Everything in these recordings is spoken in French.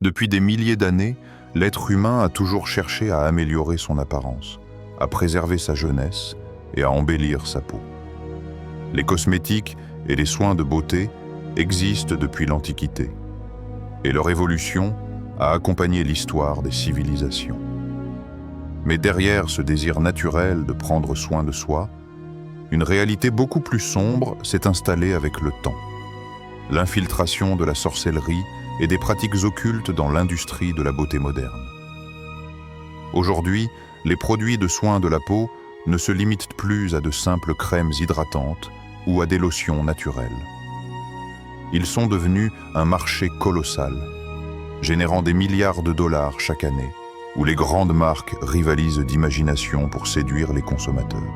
Depuis des milliers d'années, l'être humain a toujours cherché à améliorer son apparence, à préserver sa jeunesse et à embellir sa peau. Les cosmétiques et les soins de beauté existent depuis l'Antiquité, et leur évolution a accompagné l'histoire des civilisations. Mais derrière ce désir naturel de prendre soin de soi, une réalité beaucoup plus sombre s'est installée avec le temps. L'infiltration de la sorcellerie et des pratiques occultes dans l'industrie de la beauté moderne. Aujourd'hui, les produits de soins de la peau ne se limitent plus à de simples crèmes hydratantes ou à des lotions naturelles. Ils sont devenus un marché colossal, générant des milliards de dollars chaque année, où les grandes marques rivalisent d'imagination pour séduire les consommateurs.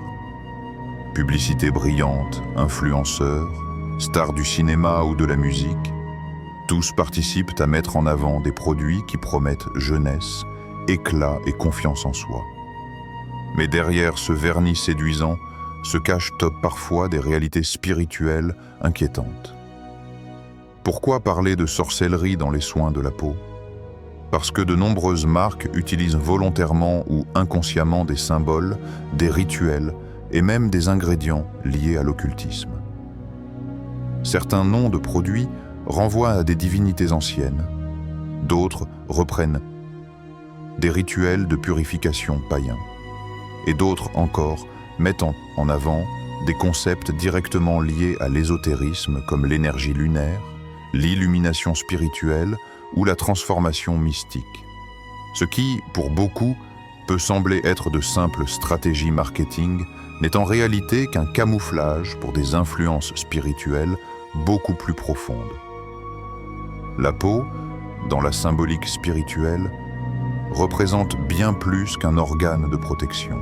Publicités brillantes, influenceurs, stars du cinéma ou de la musique, tous participent à mettre en avant des produits qui promettent jeunesse, éclat et confiance en soi. Mais derrière ce vernis séduisant se cachent parfois des réalités spirituelles inquiétantes. Pourquoi parler de sorcellerie dans les soins de la peau? Parce que de nombreuses marques utilisent volontairement ou inconsciemment des symboles, des rituels et même des ingrédients liés à l'occultisme. Certains noms de produits renvoient à des divinités anciennes, d'autres reprennent des rituels de purification païens, et d'autres encore mettent en avant des concepts directement liés à l'ésotérisme comme l'énergie lunaire, l'illumination spirituelle ou la transformation mystique. Ce qui, pour beaucoup, peut sembler être de simples stratégies marketing n'est en réalité qu'un camouflage pour des influences spirituelles beaucoup plus profondes. La peau, dans la symbolique spirituelle, représente bien plus qu'un organe de protection.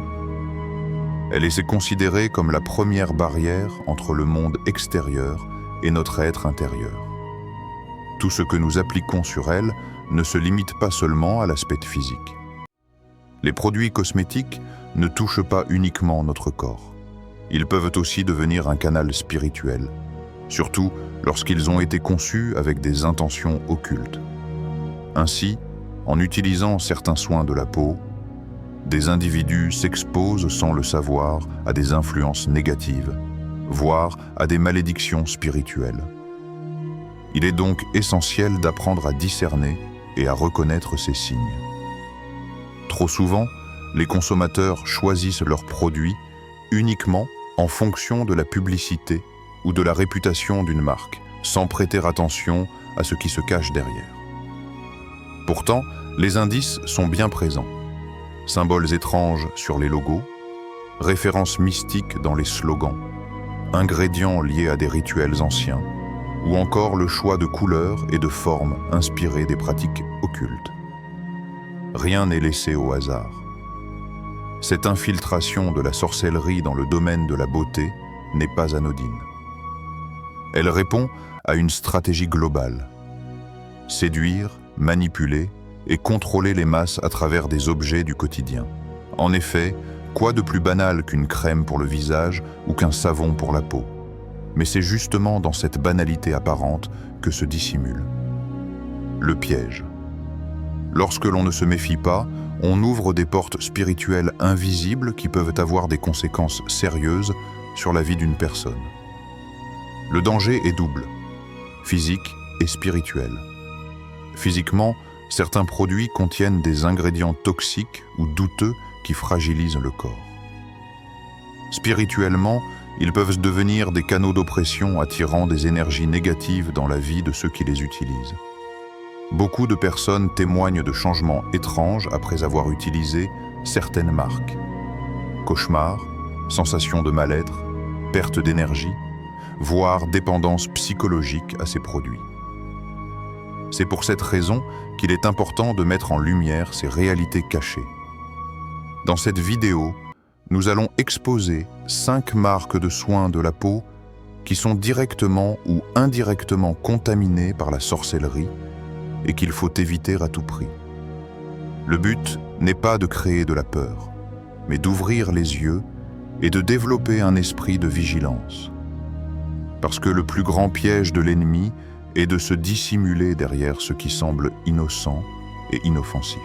Elle est considérée comme la première barrière entre le monde extérieur et notre être intérieur. Tout ce que nous appliquons sur elle ne se limite pas seulement à l'aspect physique. Les produits cosmétiques ne touchent pas uniquement notre corps. Ils peuvent aussi devenir un canal spirituel, surtout lorsqu'ils ont été conçus avec des intentions occultes. Ainsi, en utilisant certains soins de la peau, des individus s'exposent sans le savoir à des influences négatives, voire à des malédictions spirituelles. Il est donc essentiel d'apprendre à discerner et à reconnaître ces signes. Trop souvent, les consommateurs choisissent leurs produits uniquement en fonction de la publicité ou de la réputation d'une marque, sans prêter attention à ce qui se cache derrière. Pourtant, les indices sont bien présents. Symboles étranges sur les logos, références mystiques dans les slogans, ingrédients liés à des rituels anciens, ou encore le choix de couleurs et de formes inspirées des pratiques occultes. Rien n'est laissé au hasard. Cette infiltration de la sorcellerie dans le domaine de la beauté n'est pas anodine. Elle répond à une stratégie globale. Séduire, manipuler et contrôler les masses à travers des objets du quotidien. En effet, quoi de plus banal qu'une crème pour le visage ou qu'un savon pour la peau? Mais c'est justement dans cette banalité apparente que se dissimule le piège. Lorsque l'on ne se méfie pas, on ouvre des portes spirituelles invisibles qui peuvent avoir des conséquences sérieuses sur la vie d'une personne. Le danger est double, physique et spirituel. Physiquement, certains produits contiennent des ingrédients toxiques ou douteux qui fragilisent le corps. Spirituellement, ils peuvent devenir des canaux d'oppression attirant des énergies négatives dans la vie de ceux qui les utilisent. Beaucoup de personnes témoignent de changements étranges après avoir utilisé certaines marques. Cauchemars, sensations de mal-être, perte d'énergie, voire dépendance psychologique à ces produits. C'est pour cette raison qu'il est important de mettre en lumière ces réalités cachées. Dans cette vidéo, nous allons exposer 5 marques de soins de la peau qui sont directement ou indirectement contaminées par la sorcellerie et qu'il faut éviter à tout prix. Le but n'est pas de créer de la peur, mais d'ouvrir les yeux et de développer un esprit de vigilance. Parce que le plus grand piège de l'ennemi et de se dissimuler derrière ce qui semble innocent et inoffensif.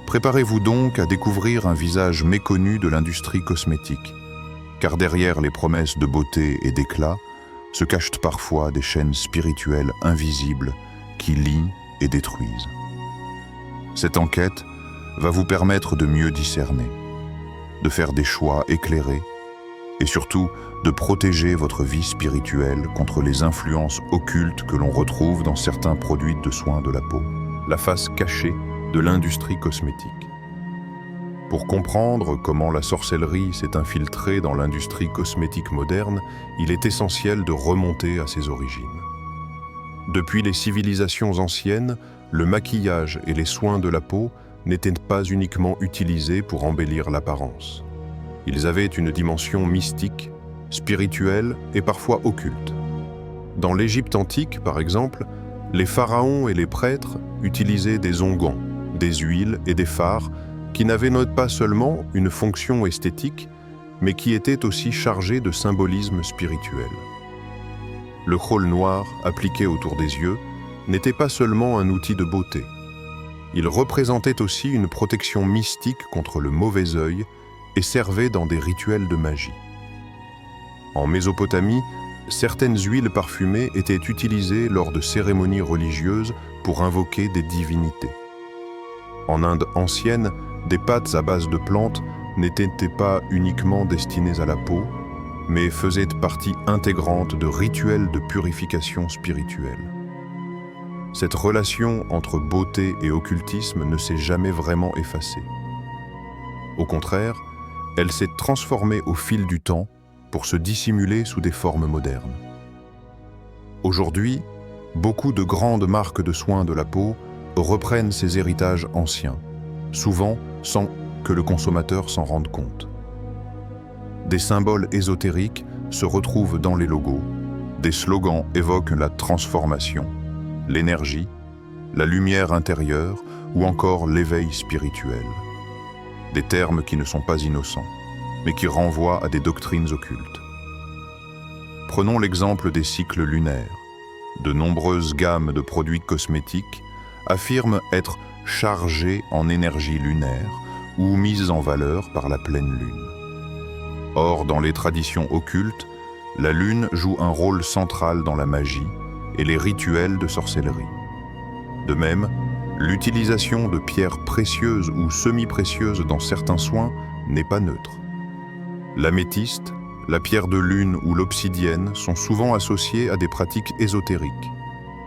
Préparez-vous donc à découvrir un visage méconnu de l'industrie cosmétique, car derrière les promesses de beauté et d'éclat se cachent parfois des chaînes spirituelles invisibles qui lient et détruisent. Cette enquête va vous permettre de mieux discerner, de faire des choix éclairés et surtout de protéger votre vie spirituelle contre les influences occultes que l'on retrouve dans certains produits de soins de la peau, la face cachée de l'industrie cosmétique. Pour comprendre comment la sorcellerie s'est infiltrée dans l'industrie cosmétique moderne, il est essentiel de remonter à ses origines. Depuis les civilisations anciennes, le maquillage et les soins de la peau n'étaient pas uniquement utilisés pour embellir l'apparence. Ils avaient une dimension mystique, spirituelle et parfois occulte. Dans l'Égypte antique, par exemple, les pharaons et les prêtres utilisaient des onguents, des huiles et des fards qui n'avaient pas seulement une fonction esthétique, mais qui étaient aussi chargés de symbolisme spirituel. Le khôl noir, appliqué autour des yeux, n'était pas seulement un outil de beauté. Il représentait aussi une protection mystique contre le mauvais œil et servait dans des rituels de magie. En Mésopotamie, certaines huiles parfumées étaient utilisées lors de cérémonies religieuses pour invoquer des divinités. En Inde ancienne, des pâtes à base de plantes n'étaient pas uniquement destinées à la peau, mais faisaient partie intégrante de rituels de purification spirituelle. Cette relation entre beauté et occultisme ne s'est jamais vraiment effacée. Au contraire, elle s'est transformée au fil du temps pour se dissimuler sous des formes modernes. Aujourd'hui, beaucoup de grandes marques de soins de la peau reprennent ces héritages anciens, souvent sans que le consommateur s'en rende compte. Des symboles ésotériques se retrouvent dans les logos, des slogans évoquent la transformation, l'énergie, la lumière intérieure ou encore l'éveil spirituel. Des termes qui ne sont pas innocents, mais qui renvoient à des doctrines occultes. Prenons l'exemple des cycles lunaires. De nombreuses gammes de produits cosmétiques affirment être chargés en énergie lunaire ou mises en valeur par la pleine lune. Or, dans les traditions occultes, la lune joue un rôle central dans la magie et les rituels de sorcellerie. De même, l'utilisation de pierres précieuses ou semi-précieuses dans certains soins n'est pas neutre. L'améthyste, la pierre de lune ou l'obsidienne sont souvent associées à des pratiques ésotériques,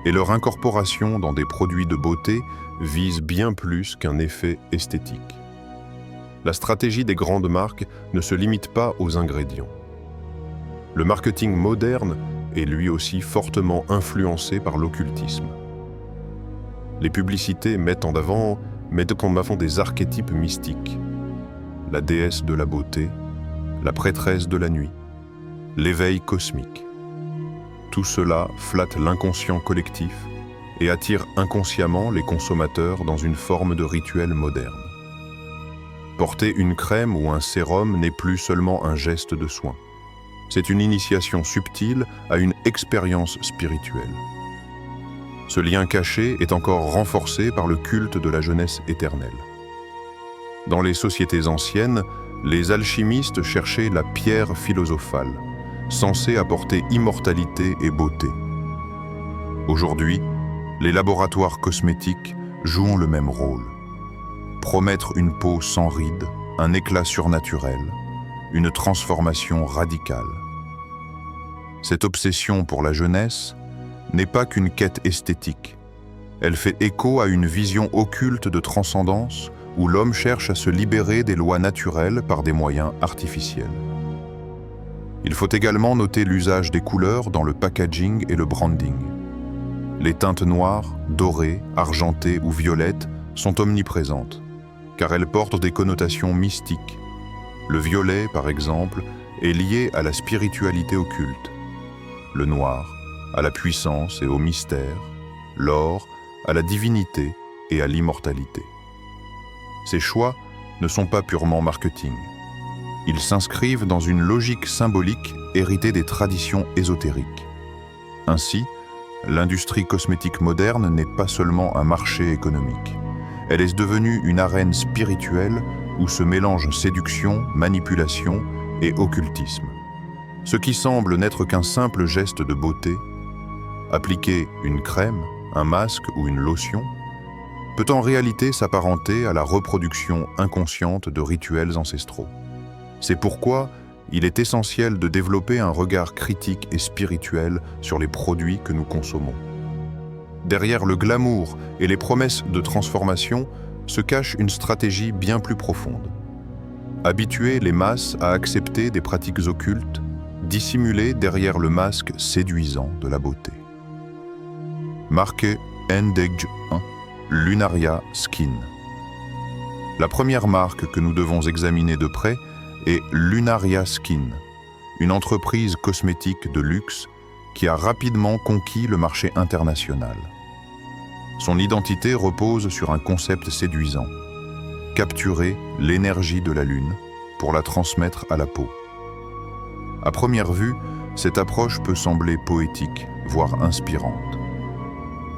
et leur incorporation dans des produits de beauté vise bien plus qu'un effet esthétique. La stratégie des grandes marques ne se limite pas aux ingrédients. Le marketing moderne est lui aussi fortement influencé par l'occultisme. Les publicités mettent en avant des archétypes mystiques. La déesse de la beauté, la prêtresse de la nuit, l'éveil cosmique. Tout cela flatte l'inconscient collectif et attire inconsciemment les consommateurs dans une forme de rituel moderne. Porter une crème ou un sérum n'est plus seulement un geste de soin. C'est une initiation subtile à une expérience spirituelle. Ce lien caché est encore renforcé par le culte de la jeunesse éternelle. Dans les sociétés anciennes, les alchimistes cherchaient la pierre philosophale, censée apporter immortalité et beauté. Aujourd'hui, les laboratoires cosmétiques jouent le même rôle. Promettre une peau sans rides, un éclat surnaturel, une transformation radicale. Cette obsession pour la jeunesse n'est pas qu'une quête esthétique. Elle fait écho à une vision occulte de transcendance où l'homme cherche à se libérer des lois naturelles par des moyens artificiels. Il faut également noter l'usage des couleurs dans le packaging et le branding. Les teintes noires, dorées, argentées ou violettes sont omniprésentes, car elles portent des connotations mystiques. Le violet, par exemple, est lié à la spiritualité occulte, le noir à la puissance et au mystère, l'or à la divinité et à l'immortalité. Ces choix ne sont pas purement marketing. Ils s'inscrivent dans une logique symbolique héritée des traditions ésotériques. Ainsi, l'industrie cosmétique moderne n'est pas seulement un marché économique. Elle est devenue une arène spirituelle où se mélangent séduction, manipulation et occultisme. Ce qui semble n'être qu'un simple geste de beauté, appliquer une crème, un masque ou une lotion, peut en réalité s'apparenter à la reproduction inconsciente de rituels ancestraux. C'est pourquoi il est essentiel de développer un regard critique et spirituel sur les produits que nous consommons. Derrière le glamour et les promesses de transformation se cache une stratégie bien plus profonde. Habituer les masses à accepter des pratiques occultes, dissimulées derrière le masque séduisant de la beauté. Marque Endage 1, Lunaria Skin. La première marque que nous devons examiner de près est Lunaria Skin, une entreprise cosmétique de luxe qui a rapidement conquis le marché international. Son identité repose sur un concept séduisant: capturer l'énergie de la Lune pour la transmettre à la peau. À première vue, cette approche peut sembler poétique, voire inspirante.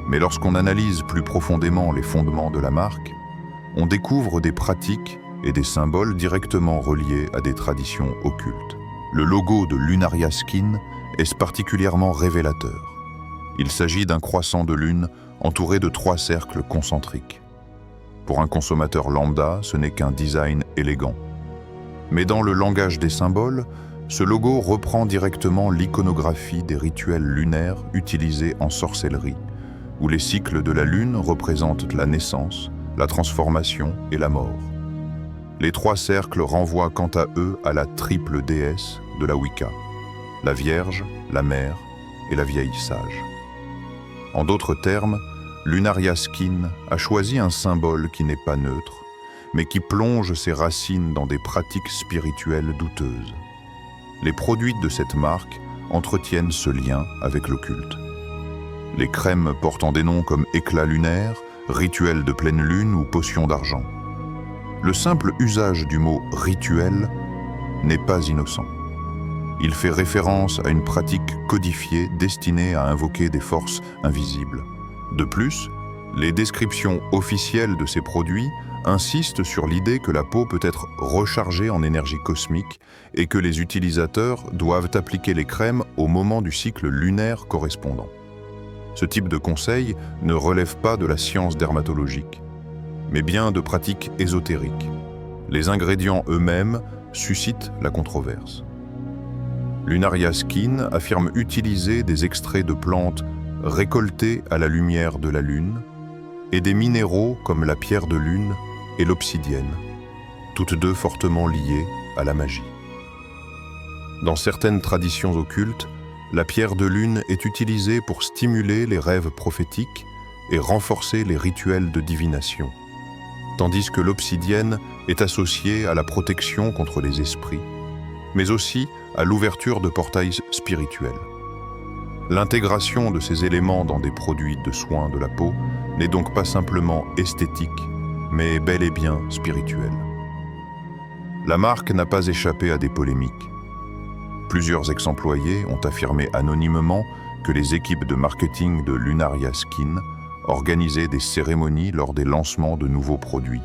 Mais lorsqu'on analyse plus profondément les fondements de la marque, on découvre des pratiques et des symboles directement reliés à des traditions occultes. Le logo de Lunaria Skin est particulièrement révélateur. Il s'agit d'un croissant de lune entouré de 3 cercles concentriques. Pour un consommateur lambda, ce n'est qu'un design élégant. Mais dans le langage des symboles, ce logo reprend directement l'iconographie des rituels lunaires utilisés en sorcellerie, où les cycles de la lune représentent la naissance, la transformation et la mort. Les 3 cercles renvoient quant à eux à la triple déesse de la Wicca, la Vierge, la Mère et la Vieille Sage. En d'autres termes, Lunaria Skin a choisi un symbole qui n'est pas neutre, mais qui plonge ses racines dans des pratiques spirituelles douteuses. Les produits de cette marque entretiennent ce lien avec l'occulte. Les crèmes portant des noms comme éclat lunaire, rituel de pleine lune ou potion d'argent. Le simple usage du mot « rituel » n'est pas innocent. Il fait référence à une pratique codifiée destinée à invoquer des forces invisibles. De plus, les descriptions officielles de ces produits insistent sur l'idée que la peau peut être rechargée en énergie cosmique et que les utilisateurs doivent appliquer les crèmes au moment du cycle lunaire correspondant. Ce type de conseil ne relève pas de la science dermatologique, mais bien de pratiques ésotériques. Les ingrédients eux-mêmes suscitent la controverse. Lunaria Skin affirme utiliser des extraits de plantes récoltés à la lumière de la Lune et des minéraux comme la pierre de lune et l'obsidienne, toutes deux fortement liées à la magie. Dans certaines traditions occultes, la pierre de lune est utilisée pour stimuler les rêves prophétiques et renforcer les rituels de divination, tandis que l'obsidienne est associée à la protection contre les esprits, mais aussi à l'ouverture de portails spirituels. L'intégration de ces éléments dans des produits de soins de la peau n'est donc pas simplement esthétique, mais bel et bien spirituelle. La marque n'a pas échappé à des polémiques. Plusieurs ex-employés ont affirmé anonymement que les équipes de marketing de Lunaria Skin organisaient des cérémonies lors des lancements de nouveaux produits,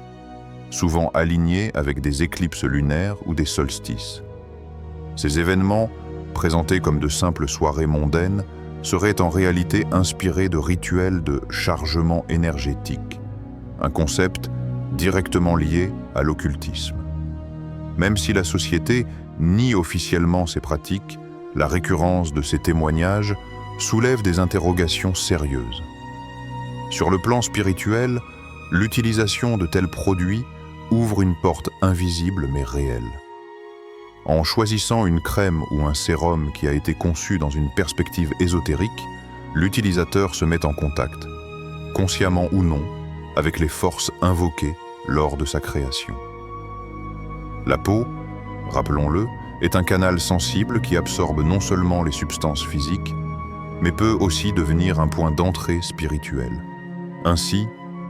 souvent alignés avec des éclipses lunaires ou des solstices. Ces événements, présentés comme de simples soirées mondaines, seraient en réalité inspirés de rituels de chargement énergétique, un concept directement lié à l'occultisme. Même si la société nie officiellement ces pratiques, la récurrence de ces témoignages soulève des interrogations sérieuses. Sur le plan spirituel, l'utilisation de tels produits ouvre une porte invisible mais réelle. En choisissant une crème ou un sérum qui a été conçu dans une perspective ésotérique, l'utilisateur se met en contact, consciemment ou non, avec les forces invoquées lors de sa création. La peau, rappelons-le, est un canal sensible qui absorbe non seulement les substances physiques, mais peut aussi devenir un point d'entrée spirituel. Ainsi,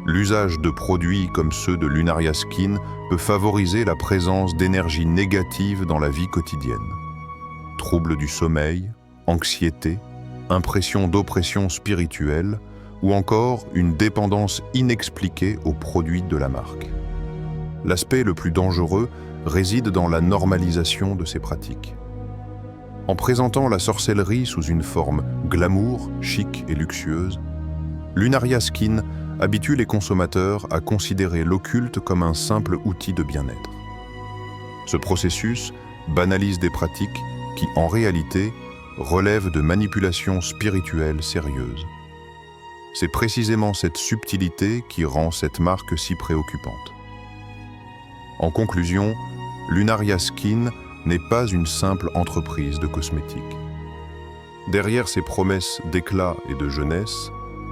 l'usage de produits comme ceux de Lunaria Skin peut favoriser la présence d'énergies négatives dans la vie quotidienne. Troubles du sommeil, anxiété, impression d'oppression spirituelle ou encore une dépendance inexpliquée aux produits de la marque. L'aspect le plus dangereux réside dans la normalisation de ces pratiques. En présentant la sorcellerie sous une forme glamour, chic et luxueuse, Lunaria Skin habitue les consommateurs à considérer l'occulte comme un simple outil de bien-être. Ce processus banalise des pratiques qui, en réalité, relèvent de manipulations spirituelles sérieuses. C'est précisément cette subtilité qui rend cette marque si préoccupante. En conclusion, Lunaria Skin n'est pas une simple entreprise de cosmétiques. Derrière ses promesses d'éclat et de jeunesse,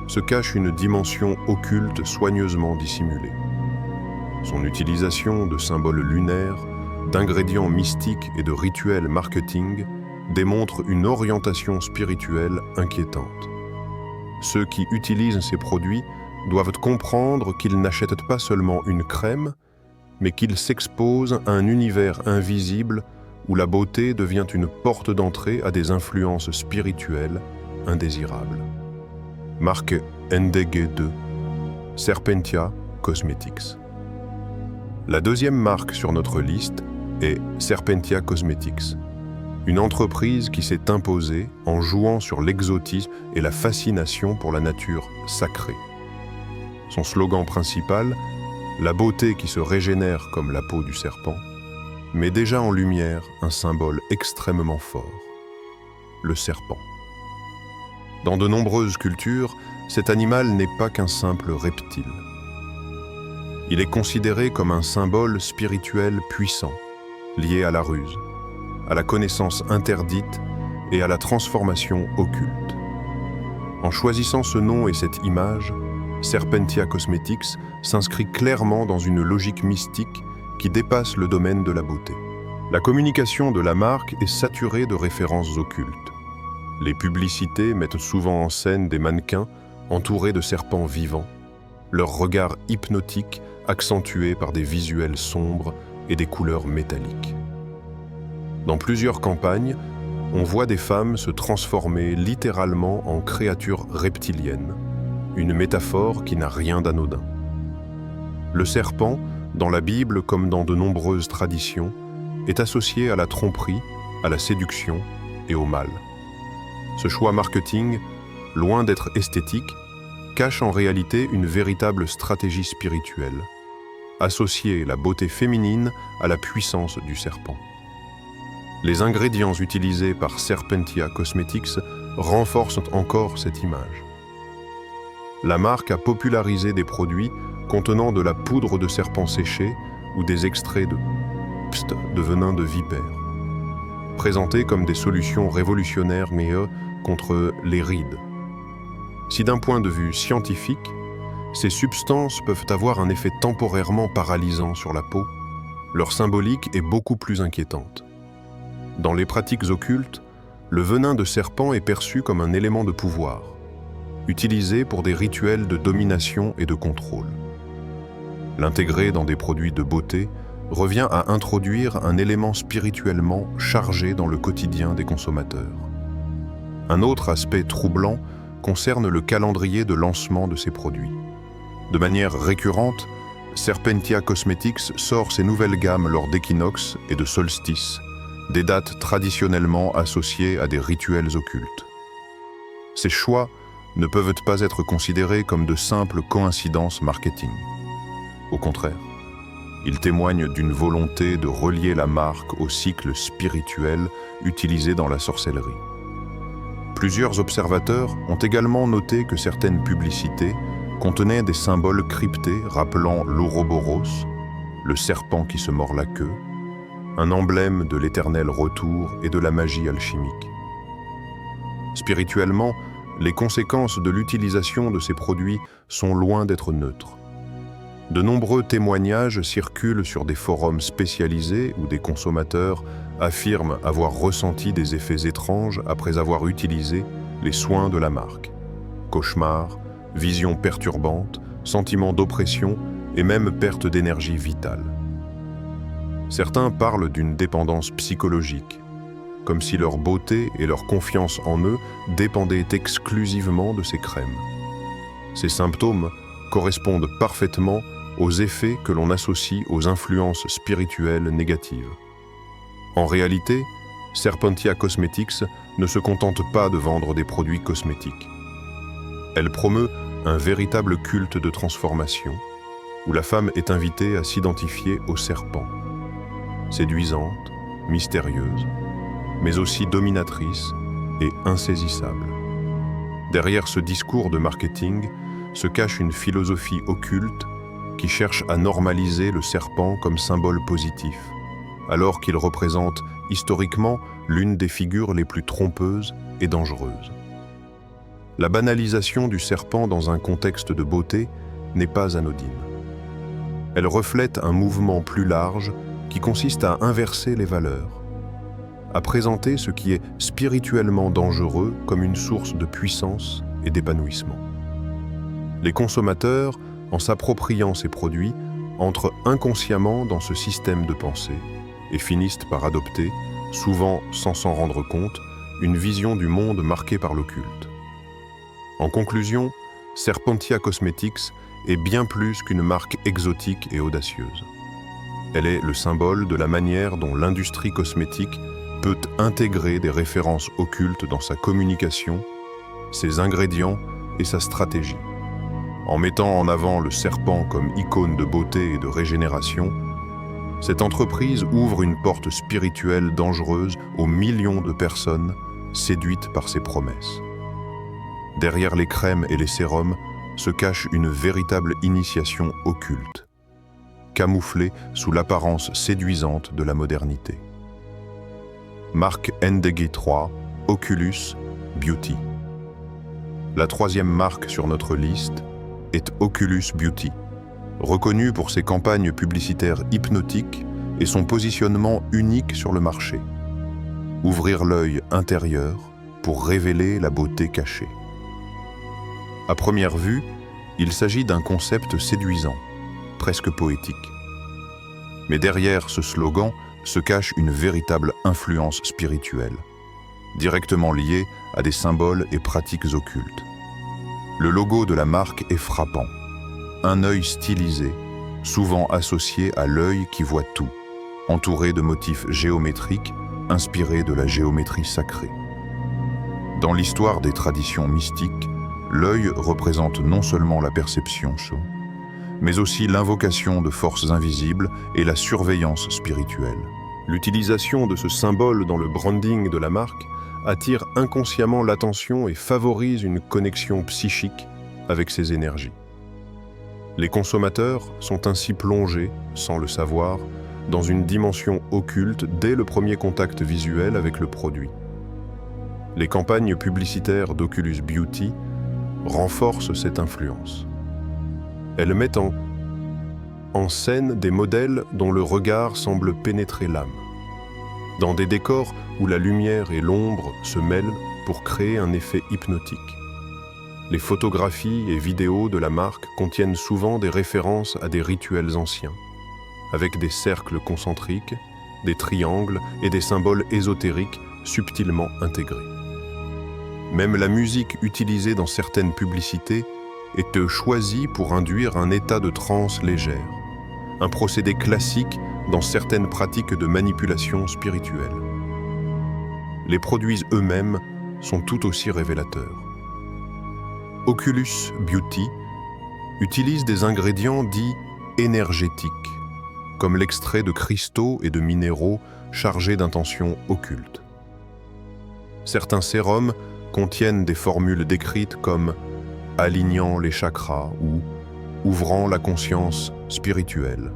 se cache une dimension occulte soigneusement dissimulée. Son utilisation de symboles lunaires, d'ingrédients mystiques et de rituels marketing démontre une orientation spirituelle inquiétante. Ceux qui utilisent ces produits doivent comprendre qu'ils n'achètent pas seulement une crème, mais qu'ils s'exposent à un univers invisible où la beauté devient une porte d'entrée à des influences spirituelles indésirables. Marque NDG2, Serpentia Cosmetics. La deuxième marque sur notre liste est Serpentia Cosmetics, une entreprise qui s'est imposée en jouant sur l'exotisme et la fascination pour la nature sacrée. Son slogan principal, la beauté qui se régénère comme la peau du serpent, met déjà en lumière un symbole extrêmement fort, le serpent. Dans de nombreuses cultures, cet animal n'est pas qu'un simple reptile. Il est considéré comme un symbole spirituel puissant, lié à la ruse, à la connaissance interdite et à la transformation occulte. En choisissant ce nom et cette image, Serpentia Cosmetics s'inscrit clairement dans une logique mystique qui dépasse le domaine de la beauté. La communication de la marque est saturée de références occultes. Les publicités mettent souvent en scène des mannequins entourés de serpents vivants, leur regard hypnotique accentué par des visuels sombres et des couleurs métalliques. Dans plusieurs campagnes, on voit des femmes se transformer littéralement en créatures reptiliennes, une métaphore qui n'a rien d'anodin. Le serpent, dans la Bible comme dans de nombreuses traditions, est associé à la tromperie, à la séduction et au mal. Ce choix marketing, loin d'être esthétique, cache en réalité une véritable stratégie spirituelle, associer la beauté féminine à la puissance du serpent. Les ingrédients utilisés par Serpentia Cosmetics renforcent encore cette image. La marque a popularisé des produits contenant de la poudre de serpent séché ou des extraits de venin de vipère, présentés comme des solutions révolutionnaires contre les rides. Si d'un point de vue scientifique, ces substances peuvent avoir un effet temporairement paralysant sur la peau, leur symbolique est beaucoup plus inquiétante. Dans les pratiques occultes, le venin de serpent est perçu comme un élément de pouvoir, utilisé pour des rituels de domination et de contrôle. L'intégrer dans des produits de beauté revient à introduire un élément spirituellement chargé dans le quotidien des consommateurs. Un autre aspect troublant concerne le calendrier de lancement de ces produits. De manière récurrente, Serpentia Cosmetics sort ses nouvelles gammes lors d'équinoxes et de solstices, des dates traditionnellement associées à des rituels occultes. Ces choix ne peuvent pas être considérés comme de simples coïncidences marketing. Au contraire, ils témoignent d'une volonté de relier la marque au cycle spirituel utilisé dans la sorcellerie. Plusieurs observateurs ont également noté que certaines publicités contenaient des symboles cryptés rappelant l'Ouroboros, le serpent qui se mord la queue, un emblème de l'éternel retour et de la magie alchimique. Spirituellement, les conséquences de l'utilisation de ces produits sont loin d'être neutres. De nombreux témoignages circulent sur des forums spécialisés où des consommateurs affirment avoir ressenti des effets étranges après avoir utilisé les soins de la marque. Cauchemars, visions perturbantes, sentiments d'oppression et même perte d'énergie vitale. Certains parlent d'une dépendance psychologique, comme si leur beauté et leur confiance en eux dépendaient exclusivement de ces crèmes. Ces symptômes correspondent parfaitement aux effets que l'on associe aux influences spirituelles négatives. En réalité, Serpentia Cosmetics ne se contente pas de vendre des produits cosmétiques. Elle promeut un véritable culte de transformation, où la femme est invitée à s'identifier au serpent. Séduisante, mystérieuse, mais aussi dominatrice et insaisissable. Derrière ce discours de marketing se cache une philosophie occulte qui cherche à normaliser le serpent comme symbole positif, alors qu'il représente historiquement l'une des figures les plus trompeuses et dangereuses. La banalisation du serpent dans un contexte de beauté n'est pas anodine. Elle reflète un mouvement plus large qui consiste à inverser les valeurs, à présenter ce qui est spirituellement dangereux comme une source de puissance et d'épanouissement. Les consommateurs, en s'appropriant ces produits, entrent inconsciemment dans ce système de pensée et finissent par adopter, souvent sans s'en rendre compte, une vision du monde marquée par l'occulte. En conclusion, Serpentia Cosmetics est bien plus qu'une marque exotique et audacieuse. Elle est le symbole de la manière dont l'industrie cosmétique peut intégrer des références occultes dans sa communication, ses ingrédients et sa stratégie. En mettant en avant le serpent comme icône de beauté et de régénération, cette entreprise ouvre une porte spirituelle dangereuse aux millions de personnes séduites par ses promesses. Derrière les crèmes et les sérums se cache une véritable initiation occulte, camouflée sous l'apparence séduisante de la modernité. Marque NDG 3, Oculus Beauty. La troisième marque sur notre liste est Oculus Beauty, reconnue pour ses campagnes publicitaires hypnotiques et son positionnement unique sur le marché. Ouvrir l'œil intérieur pour révéler la beauté cachée. À première vue, il s'agit d'un concept séduisant, presque poétique. Mais derrière ce slogan se cache une véritable influence spirituelle, directement liée à des symboles et pratiques occultes. Le logo de la marque est frappant. Un œil stylisé, souvent associé à l'œil qui voit tout, entouré de motifs géométriques inspirés de la géométrie sacrée. Dans l'histoire des traditions mystiques, l'œil représente non seulement la perception, mais aussi l'invocation de forces invisibles et la surveillance spirituelle. L'utilisation de ce symbole dans le branding de la marque attire inconsciemment l'attention et favorise une connexion psychique avec ces énergies. Les consommateurs sont ainsi plongés, sans le savoir, dans une dimension occulte dès le premier contact visuel avec le produit. Les campagnes publicitaires d'Oculus Beauty renforcent cette influence. Elles mettent en scène des modèles dont le regard semble pénétrer l'âme, dans des décors où la lumière et l'ombre se mêlent pour créer un effet hypnotique. Les photographies et vidéos de la marque contiennent souvent des références à des rituels anciens, avec des cercles concentriques, des triangles et des symboles ésotériques subtilement intégrés. Même la musique utilisée dans certaines publicités est choisie pour induire un état de transe légère, un procédé classique dans certaines pratiques de manipulation spirituelle. Les produits eux-mêmes sont tout aussi révélateurs. Oculus Beauty utilise des ingrédients dits énergétiques, comme l'extrait de cristaux et de minéraux chargés d'intentions occultes. Certains sérums contiennent des formules décrites comme alignant les chakras ou ouvrant la conscience spirituelle.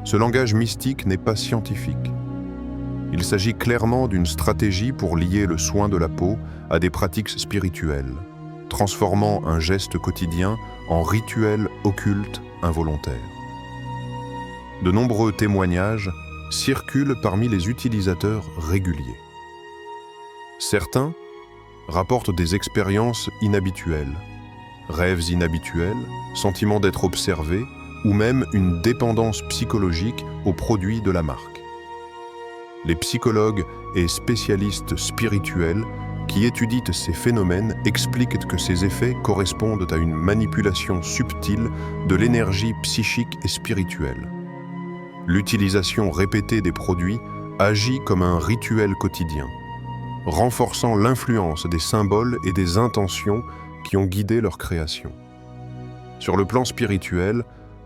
Ce langage mystique n'est pas scientifique. Il s'agit clairement d'une stratégie pour lier le soin de la peau à des pratiques spirituelles, transformant un geste quotidien en rituel occulte involontaire. De nombreux témoignages circulent parmi les utilisateurs réguliers. Certains rapportent des expériences inhabituelles, rêves inhabituels, sentiment d'être observé ou même une dépendance psychologique aux produits de la marque. Les psychologues et spécialistes spirituels qui étudient ces phénomènes expliquent que ces effets correspondent à une manipulation subtile de l'énergie psychique et spirituelle. L'utilisation répétée des produits agit comme un rituel quotidien, renforçant l'influence des symboles et des intentions qui ont guidé leur création. Sur le plan spirituel,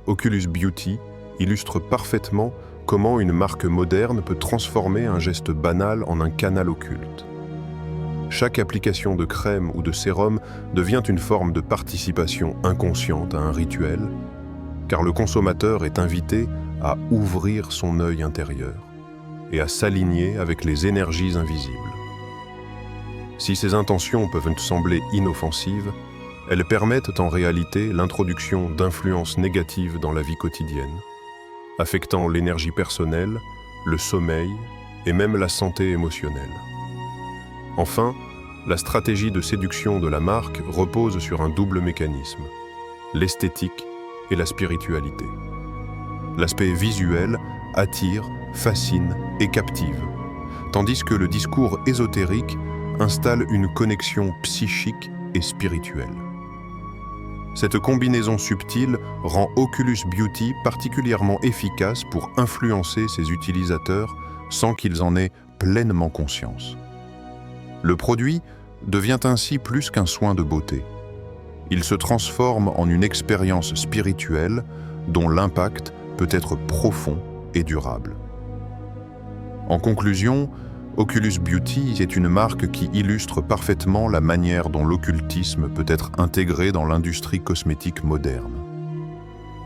Oculus Beauty illustre parfaitement comment une marque moderne peut transformer un geste banal en un canal occulte. Chaque application de crème ou de sérum devient une forme de participation inconsciente à un rituel, car le consommateur est invité à ouvrir son œil intérieur et à s'aligner avec les énergies invisibles. Si ces intentions peuvent sembler inoffensives, elles permettent en réalité l'introduction d'influences négatives dans la vie quotidienne, affectant l'énergie personnelle, le sommeil et même la santé émotionnelle. Enfin, la stratégie de séduction de la marque repose sur un double mécanisme, l'esthétique et la spiritualité. L'aspect visuel attire, fascine et captive, tandis que le discours ésotérique installe une connexion psychique et spirituelle. Cette combinaison subtile rend Oculus Beauty particulièrement efficace pour influencer ses utilisateurs sans qu'ils en aient pleinement conscience. Le produit devient ainsi plus qu'un soin de beauté. Il se transforme en une expérience spirituelle dont l'impact peut être profond et durable. En conclusion, Oculus Beauty est une marque qui illustre parfaitement la manière dont l'occultisme peut être intégré dans l'industrie cosmétique moderne.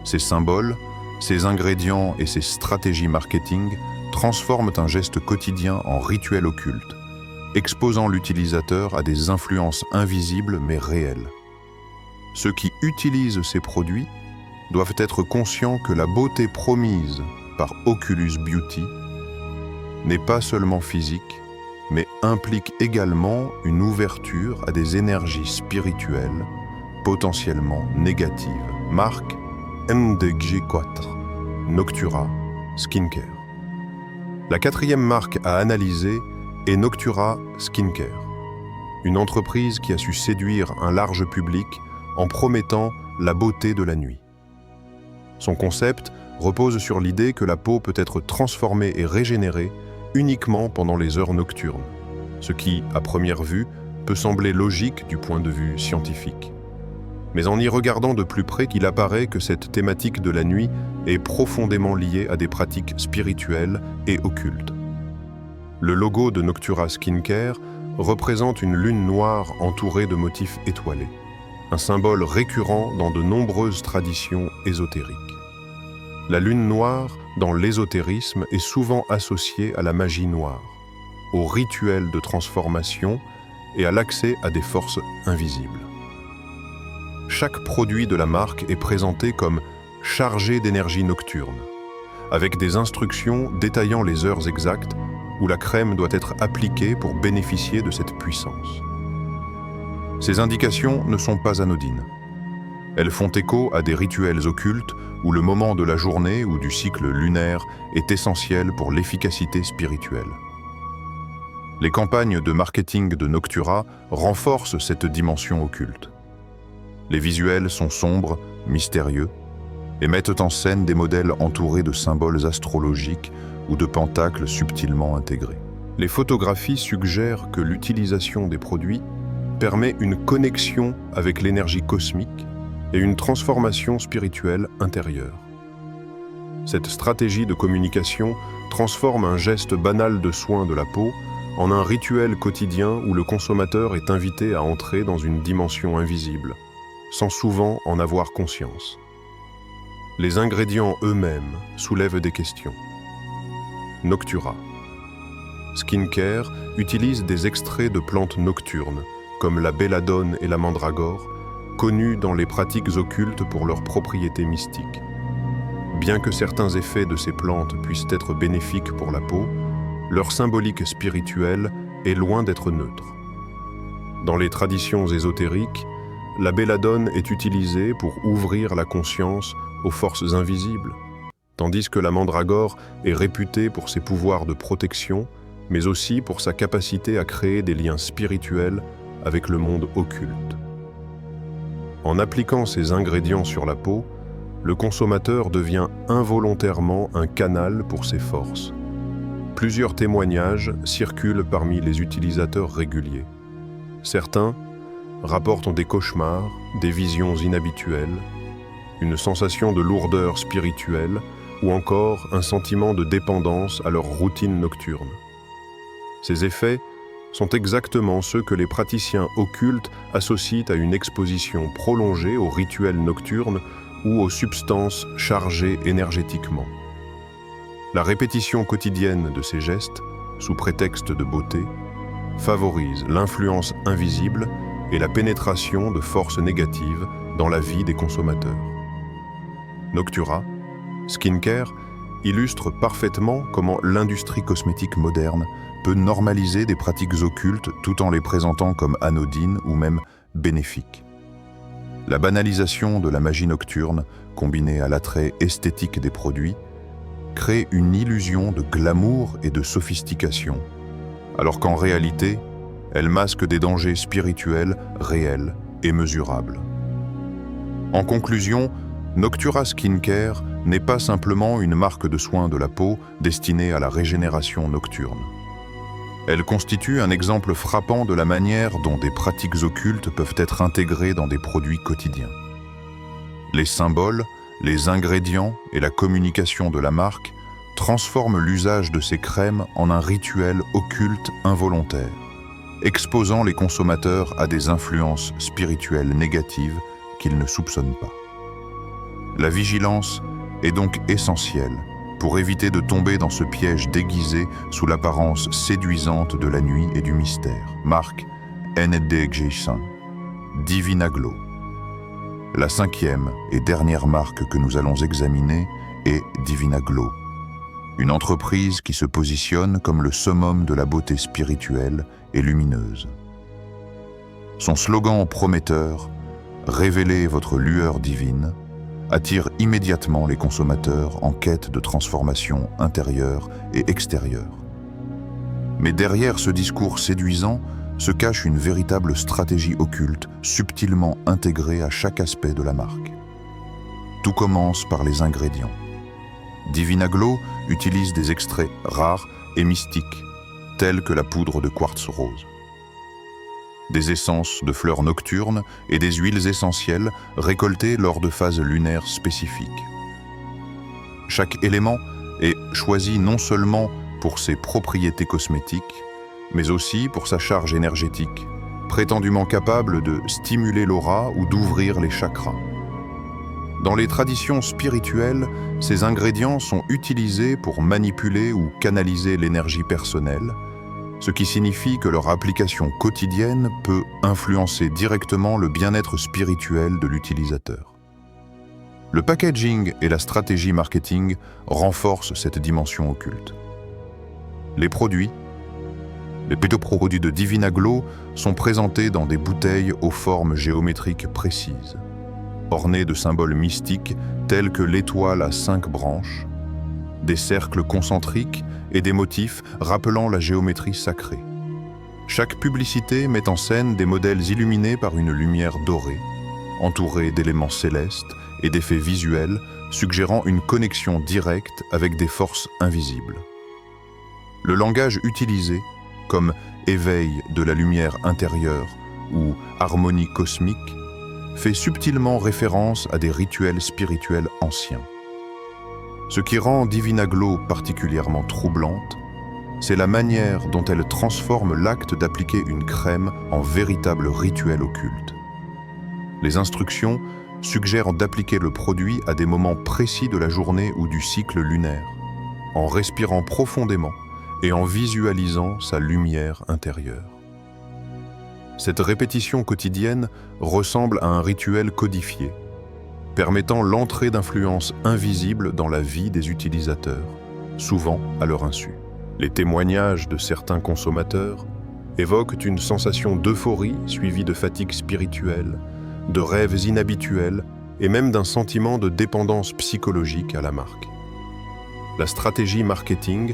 Ses symboles, ses ingrédients et ses stratégies marketing transforment un geste quotidien en rituel occulte, exposant l'utilisateur à des influences invisibles mais réelles. Ceux qui utilisent ces produits doivent être conscients que la beauté promise par Oculus Beauty n'est pas seulement physique, mais implique également une ouverture à des énergies spirituelles potentiellement négatives. Marque MDG4, Noctura Skincare. La quatrième marque à analyser est Noctura Skincare, une entreprise qui a su séduire un large public en promettant la beauté de la nuit. Son concept repose sur l'idée que la peau peut être transformée et régénérée uniquement pendant les heures nocturnes, ce qui, à première vue, peut sembler logique du point de vue scientifique. Mais en y regardant de plus près, il apparaît que cette thématique de la nuit est profondément liée à des pratiques spirituelles et occultes. Le logo de Noctura Skincare représente une lune noire entourée de motifs étoilés, un symbole récurrent dans de nombreuses traditions ésotériques. La lune noire, dans l'ésotérisme, est souvent associée à la magie noire, au rituel de transformation et à l'accès à des forces invisibles. Chaque produit de la marque est présenté comme chargé d'énergie nocturne, avec des instructions détaillant les heures exactes où la crème doit être appliquée pour bénéficier de cette puissance. Ces indications ne sont pas anodines. Elles font écho à des rituels occultes où le moment de la journée ou du cycle lunaire est essentiel pour l'efficacité spirituelle. Les campagnes de marketing de Noctura renforcent cette dimension occulte. Les visuels sont sombres, mystérieux, et mettent en scène des modèles entourés de symboles astrologiques ou de pentacles subtilement intégrés. Les photographies suggèrent que l'utilisation des produits permet une connexion avec l'énergie cosmique et une transformation spirituelle intérieure. Cette stratégie de communication transforme un geste banal de soin de la peau en un rituel quotidien où le consommateur est invité à entrer dans une dimension invisible, sans souvent en avoir conscience. Les ingrédients eux-mêmes soulèvent des questions. Noctura Skincare utilise des extraits de plantes nocturnes, comme la belladone et la mandragore, connus dans les pratiques occultes pour leurs propriétés mystiques. Bien que certains effets de ces plantes puissent être bénéfiques pour la peau, leur symbolique spirituelle est loin d'être neutre. Dans les traditions ésotériques, la belladone est utilisée pour ouvrir la conscience aux forces invisibles, tandis que la mandragore est réputée pour ses pouvoirs de protection, mais aussi pour sa capacité à créer des liens spirituels avec le monde occulte. En appliquant ces ingrédients sur la peau, le consommateur devient involontairement un canal pour ses forces. Plusieurs témoignages circulent parmi les utilisateurs réguliers. Certains rapportent des cauchemars, des visions inhabituelles, une sensation de lourdeur spirituelle ou encore un sentiment de dépendance à leur routine nocturne. Ces effets sont exactement ceux que les praticiens occultes associent à une exposition prolongée aux rituels nocturnes ou aux substances chargées énergétiquement. La répétition quotidienne de ces gestes, sous prétexte de beauté, favorise l'influence invisible et la pénétration de forces négatives dans la vie des consommateurs. Noctura, Skincare, illustre parfaitement comment l'industrie cosmétique moderne peut normaliser des pratiques occultes tout en les présentant comme anodines ou même bénéfiques. La banalisation de la magie nocturne, combinée à l'attrait esthétique des produits, crée une illusion de glamour et de sophistication, alors qu'en réalité, elle masque des dangers spirituels réels et mesurables. En conclusion, Noctura Skincare n'est pas simplement une marque de soins de la peau destinée à la régénération nocturne. Elle constitue un exemple frappant de la manière dont des pratiques occultes peuvent être intégrées dans des produits quotidiens. Les symboles, les ingrédients et la communication de la marque transforment l'usage de ces crèmes en un rituel occulte involontaire, exposant les consommateurs à des influences spirituelles négatives qu'ils ne soupçonnent pas. La vigilance est donc essentielle pour éviter de tomber dans ce piège déguisé sous l'apparence séduisante de la nuit et du mystère. Marque NDGSan, Divina Glow. La cinquième et dernière marque que nous allons examiner est Divina Glow, une entreprise qui se positionne comme le summum de la beauté spirituelle et lumineuse. Son slogan prometteur « Révélez votre lueur divine » attire immédiatement les consommateurs en quête de transformation intérieure et extérieure. Mais derrière ce discours séduisant se cache une véritable stratégie occulte, subtilement intégrée à chaque aspect de la marque. Tout commence par les ingrédients. Divina Glow utilise des extraits rares et mystiques, tels que la poudre de quartz rose, des essences de fleurs nocturnes et des huiles essentielles récoltées lors de phases lunaires spécifiques. Chaque élément est choisi non seulement pour ses propriétés cosmétiques, mais aussi pour sa charge énergétique, prétendument capable de stimuler l'aura ou d'ouvrir les chakras. Dans les traditions spirituelles, ces ingrédients sont utilisés pour manipuler ou canaliser l'énergie personnelle, ce qui signifie que leur application quotidienne peut influencer directement le bien-être spirituel de l'utilisateur. Le packaging et la stratégie marketing renforcent cette dimension occulte. Les produits de Divina Glow sont présentés dans des bouteilles aux formes géométriques précises, ornées de symboles mystiques tels que l'étoile à 5 branches, des cercles concentriques et des motifs rappelant la géométrie sacrée. Chaque publicité met en scène des modèles illuminés par une lumière dorée, entourés d'éléments célestes et d'effets visuels suggérant une connexion directe avec des forces invisibles. Le langage utilisé, comme éveil de la lumière intérieure ou harmonie cosmique, fait subtilement référence à des rituels spirituels anciens. Ce qui rend Divina Glow particulièrement troublante, c'est la manière dont elle transforme l'acte d'appliquer une crème en véritable rituel occulte. Les instructions suggèrent d'appliquer le produit à des moments précis de la journée ou du cycle lunaire, en respirant profondément et en visualisant sa lumière intérieure. Cette répétition quotidienne ressemble à un rituel codifié, permettant l'entrée d'influences invisibles dans la vie des utilisateurs, souvent à leur insu. Les témoignages de certains consommateurs évoquent une sensation d'euphorie suivie de fatigue spirituelle, de rêves inhabituels et même d'un sentiment de dépendance psychologique à la marque. La stratégie marketing,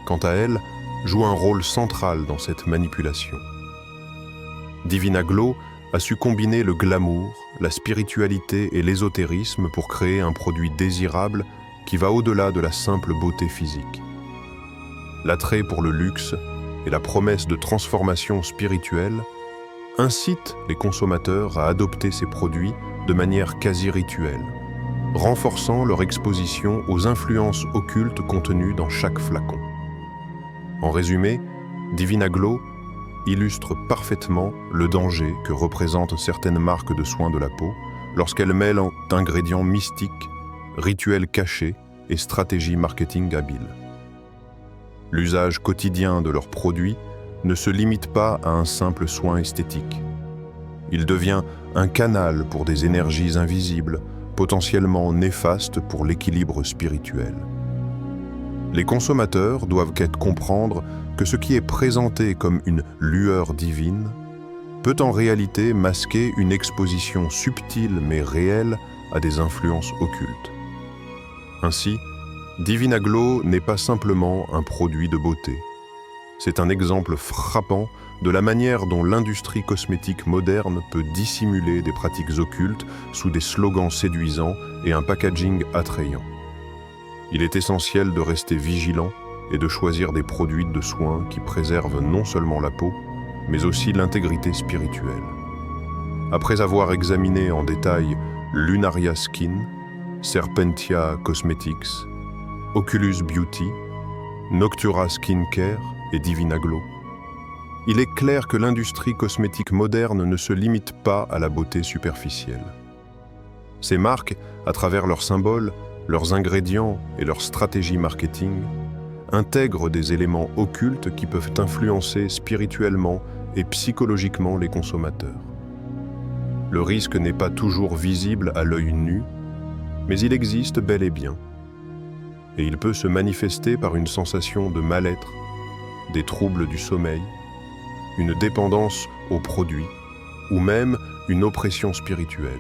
quant à elle, joue un rôle central dans cette manipulation. Divina Glow a su combiner le glamour, la spiritualité et l'ésotérisme pour créer un produit désirable qui va au-delà de la simple beauté physique. L'attrait pour le luxe et la promesse de transformation spirituelle incitent les consommateurs à adopter ces produits de manière quasi rituelle, renforçant leur exposition aux influences occultes contenues dans chaque flacon. En résumé, Divina Glow illustre parfaitement le danger que représentent certaines marques de soins de la peau lorsqu'elles mêlent ingrédients mystiques, rituels cachés et stratégies marketing habiles. L'usage quotidien de leurs produits ne se limite pas à un simple soin esthétique. Il devient un canal pour des énergies invisibles, potentiellement néfastes pour l'équilibre spirituel. Les consommateurs doivent comprendre que ce qui est présenté comme une lueur divine peut en réalité masquer une exposition subtile mais réelle à des influences occultes. Ainsi, Divina Glow n'est pas simplement un produit de beauté. C'est un exemple frappant de la manière dont l'industrie cosmétique moderne peut dissimuler des pratiques occultes sous des slogans séduisants et un packaging attrayant. Il est essentiel de rester vigilant et de choisir des produits de soins qui préservent non seulement la peau, mais aussi l'intégrité spirituelle. Après avoir examiné en détail Lunaria Skin, Serpentia Cosmetics, Oculus Beauty, Noctura Skincare et Divina Glow, il est clair que l'industrie cosmétique moderne ne se limite pas à la beauté superficielle. Ces marques, à travers leurs symboles, leurs ingrédients et leurs stratégies marketing, intègrent des éléments occultes qui peuvent influencer spirituellement et psychologiquement les consommateurs. Le risque n'est pas toujours visible à l'œil nu, mais il existe bel et bien. Et il peut se manifester par une sensation de mal-être, des troubles du sommeil, une dépendance aux produits ou même une oppression spirituelle.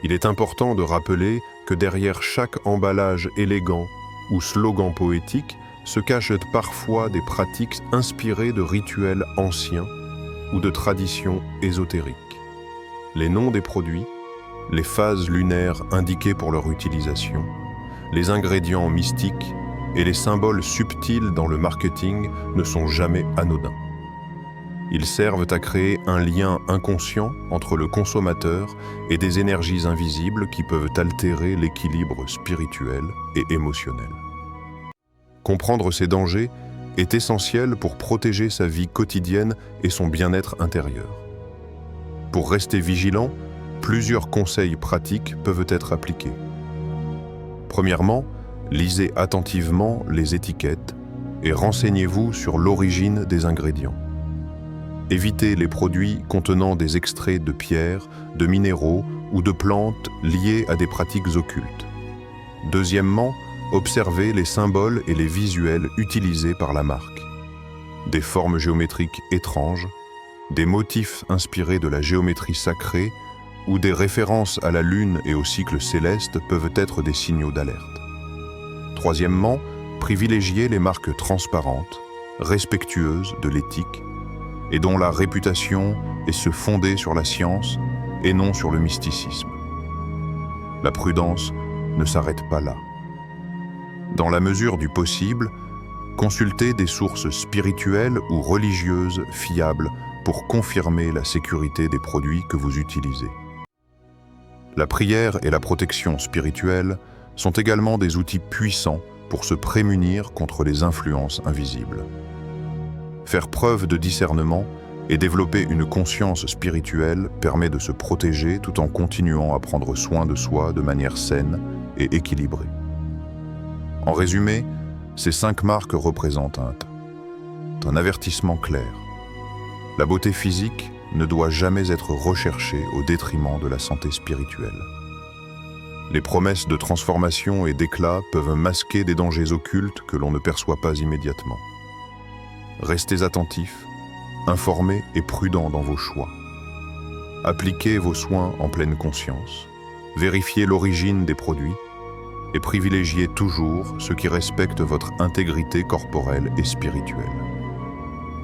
Il est important de rappeler que derrière chaque emballage élégant ou slogan poétique se cachent parfois des pratiques inspirées de rituels anciens ou de traditions ésotériques. Les noms des produits, les phases lunaires indiquées pour leur utilisation, les ingrédients mystiques et les symboles subtils dans le marketing ne sont jamais anodins. Ils servent à créer un lien inconscient entre le consommateur et des énergies invisibles qui peuvent altérer l'équilibre spirituel et émotionnel. Comprendre ces dangers est essentiel pour protéger sa vie quotidienne et son bien-être intérieur. Pour rester vigilant, plusieurs conseils pratiques peuvent être appliqués. Premièrement, lisez attentivement les étiquettes et renseignez-vous sur l'origine des ingrédients. Évitez les produits contenant des extraits de pierres, de minéraux ou de plantes liés à des pratiques occultes. Deuxièmement, observez les symboles et les visuels utilisés par la marque. Des formes géométriques étranges, des motifs inspirés de la géométrie sacrée ou des références à la lune et au cycle céleste peuvent être des signaux d'alerte. Troisièmement, privilégiez les marques transparentes, respectueuses de l'éthique et dont la réputation est se fonder sur la science et non sur le mysticisme. La prudence ne s'arrête pas là. Dans la mesure du possible, consultez des sources spirituelles ou religieuses fiables pour confirmer la sécurité des produits que vous utilisez. La prière et la protection spirituelle sont également des outils puissants pour se prémunir contre les influences invisibles. Faire preuve de discernement et développer une conscience spirituelle permet de se protéger tout en continuant à prendre soin de soi de manière saine et équilibrée. En résumé, ces 5 marques représentent un avertissement clair. La beauté physique ne doit jamais être recherchée au détriment de la santé spirituelle. Les promesses de transformation et d'éclat peuvent masquer des dangers occultes que l'on ne perçoit pas immédiatement. Restez attentifs, informés et prudents dans vos choix. Appliquez vos soins en pleine conscience. Vérifiez l'origine des produits et privilégiez toujours ce qui respecte votre intégrité corporelle et spirituelle.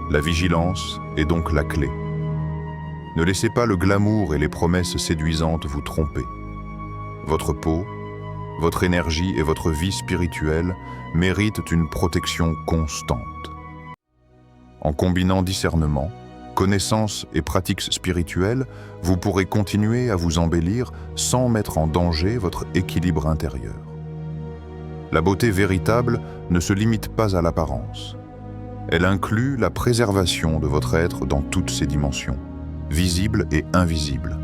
La vigilance est donc la clé. Ne laissez pas le glamour et les promesses séduisantes vous tromper. Votre peau, votre énergie et votre vie spirituelle méritent une protection constante. En combinant discernement, connaissances et pratiques spirituelles, vous pourrez continuer à vous embellir sans mettre en danger votre équilibre intérieur. La beauté véritable ne se limite pas à l'apparence. Elle inclut la préservation de votre être dans toutes ses dimensions, visibles et invisibles.